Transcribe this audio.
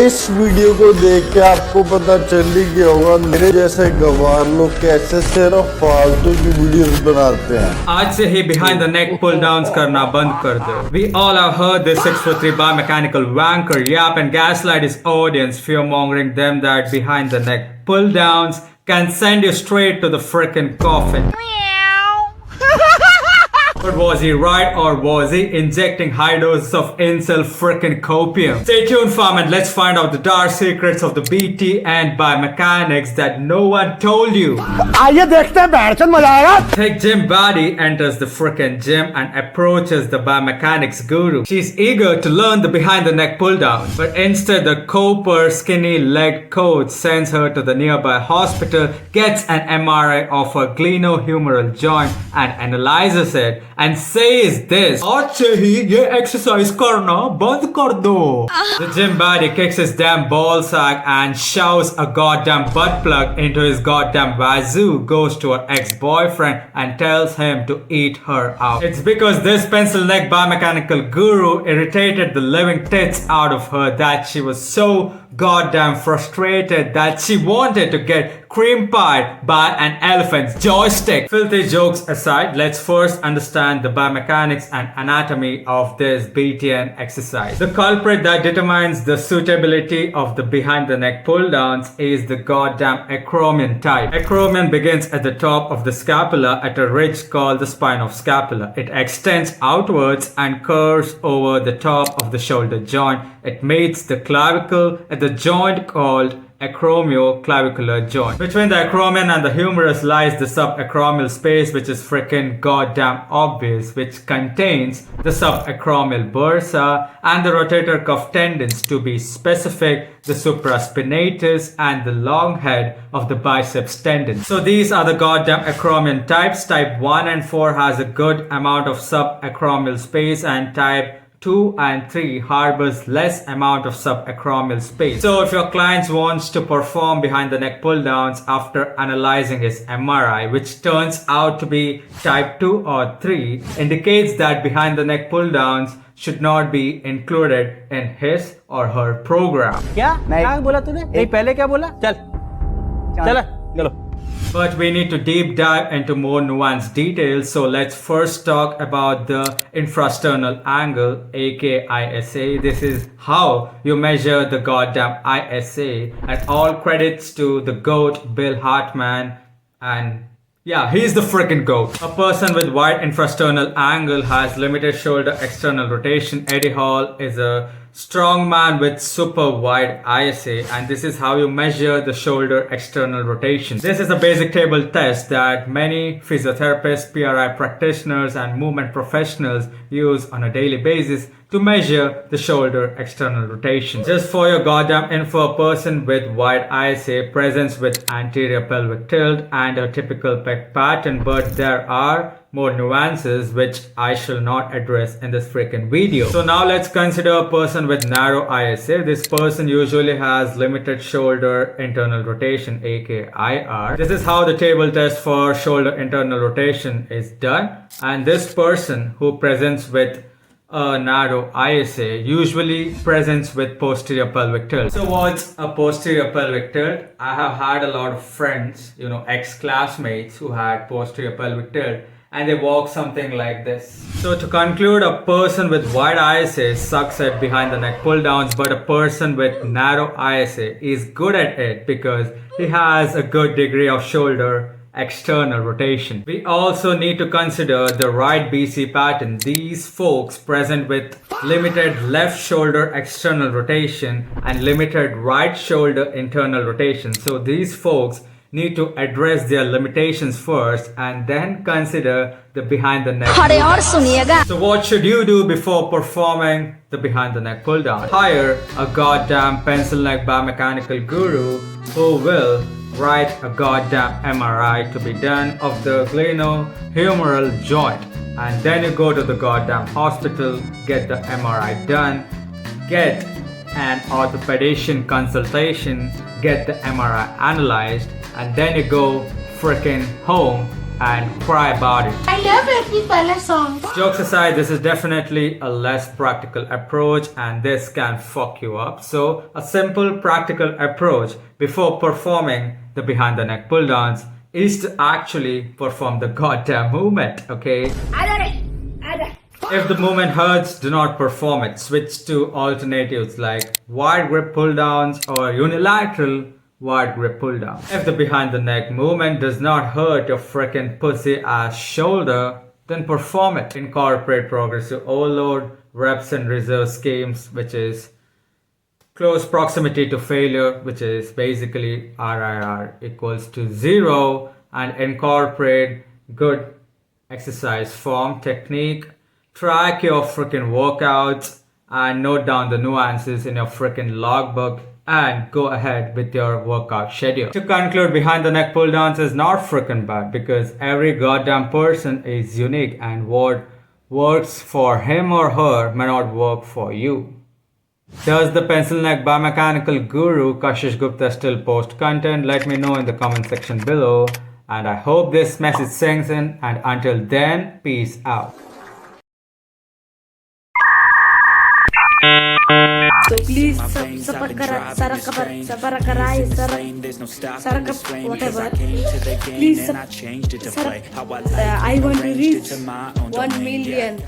इस वीडियो को देख के आपको पता चल ही गया होगा मेरे जैसे गवार लोग कैसे सिर्फ फालतू की वीडियोस बनाते हैं। आज से ही behind the neck pull downs करना बंद कर दो। We all have heard this 643 biomechanical wanker yap and gaslight his audience, fear mongering them that behind the neck pull downs can send you straight to the frickin' coffin. But was he right, or was he injecting high doses of incel frickin' copium? Stay tuned, fam, and let's find out the dark secrets of the BT and biomechanics that no one told you. आइए देखते हैं बैठचंद मजा आएगा। Thick gym body enters the frickin' gym and approaches the biomechanics guru. She's eager to learn the behind the neck pull down, but instead the copper skinny legged coach sends her to the nearby hospital, gets an MRI of her glenohumeral joint and analyzes it and says this: आज से ही ये exercise करना बंद कर दो. The gym body kicks his damn ball sack and shoves a goddamn butt plug into his goddamn wazoo, goes to her ex-boyfriend and tells him to eat her out. It's because this pencil neck biomechanical guru irritated the living tits out of her that she was so goddamn frustrated that she wanted to get cream pied by an elephant's joystick. Filthy jokes aside, let's first understand the biomechanics and anatomy of this BTN exercise. The culprit that determines the suitability of the behind the neck pull downs is the goddamn acromion type. Acromion begins at the top of the scapula at a ridge called the spine of scapula. It extends outwards and curves over the top of the shoulder joint. It meets the clavicle at the joint called acromioclavicular joint. Between the acromion and the humerus lies the subacromial space, which is freaking goddamn obvious, which contains the subacromial bursa and the rotator cuff tendons, to be specific, the supraspinatus and the long head of the biceps tendon. So these are the goddamn acromion types. Type 1 and 4 has a good amount of subacromial space, and type 2 and 3 harbors less amount of subacromial space. So if your client wants to perform behind the neck pull downs after analyzing his MRI, which turns out to be type 2 or 3, indicates that behind the neck pull downs should not be included in his or her program. क्या बोला तूने? नहीं पहले क्या बोला? चलो. But we need to deep dive into more nuanced details, so let's first talk about the infrasternal angle, aka ISA. This is how you measure the goddamn ISA, and all credits to the GOAT, Bill Hartman, and yeah, he's the freaking GOAT. A person with wide infrasternal angle has limited shoulder external rotation. Eddie Hall is a strong man with super wide ISA, and this is how you measure the shoulder external rotation. This is a basic table test that many physiotherapists, PRI practitioners, and movement professionals use on a daily basis to measure the shoulder external rotation. Just for your goddamn info, a person with wide ISA presents with anterior pelvic tilt and a typical pec pattern, but there are more nuances which I shall not address in this freaking video. So now let's consider a person with narrow ISA. This person usually has limited shoulder internal rotation, aka IR. This is how the table test for shoulder internal rotation is done, and this person who presents with a narrow ISA usually presents with posterior pelvic tilt. So what's a posterior pelvic tilt? I have had a lot of friends, ex-classmates who had posterior pelvic tilt, and they walk something like this. So to conclude, a person with wide ISA sucks at behind the neck pull downs, but a person with narrow ISA is good at it because he has a good degree of shoulder external rotation. We also need to consider the right BC pattern. These folks present with limited left shoulder external rotation and limited right shoulder internal rotation. So these folks need to address their limitations first and then consider the behind the neck. So what should you do before performing the behind the neck pull down? Hire a goddamn pencil neck biomechanical guru who will write a goddamn MRI to be done of the glenohumeral joint, and then you go to the goddamn hospital, get the MRI done, get an orthopedician consultation, get the MRI analyzed, and then you go freaking home and cry about it. I love Happy Pala songs. Jokes aside, this is definitely a less practical approach and this can fuck you up. So, a simple practical approach before performing the behind the neck pull downs is to actually perform the goddamn movement, okay? If the movement hurts, do not perform it. Switch to alternatives like wide grip pull downs or unilateral wide grip pull down. If the behind the neck movement does not hurt your freaking pussy ass shoulder, then perform it. Incorporate progressive overload, reps and reserve schemes, which is close proximity to failure, which is basically RIR equals to 0, and incorporate good exercise form, technique, track your freaking workouts and note down the nuances in your freaking logbook and go ahead with your workout schedule. To conclude, behind the neck pull downs is not freaking bad because every goddamn person is unique and what works for him or her may not work for you. Does the pencil neck biomechanical guru Kashish Gupta still post content? Let me know in the comment section below. And I hope this message sinks in, and until then, peace out. So please whatever. Please I want to reach 1 million.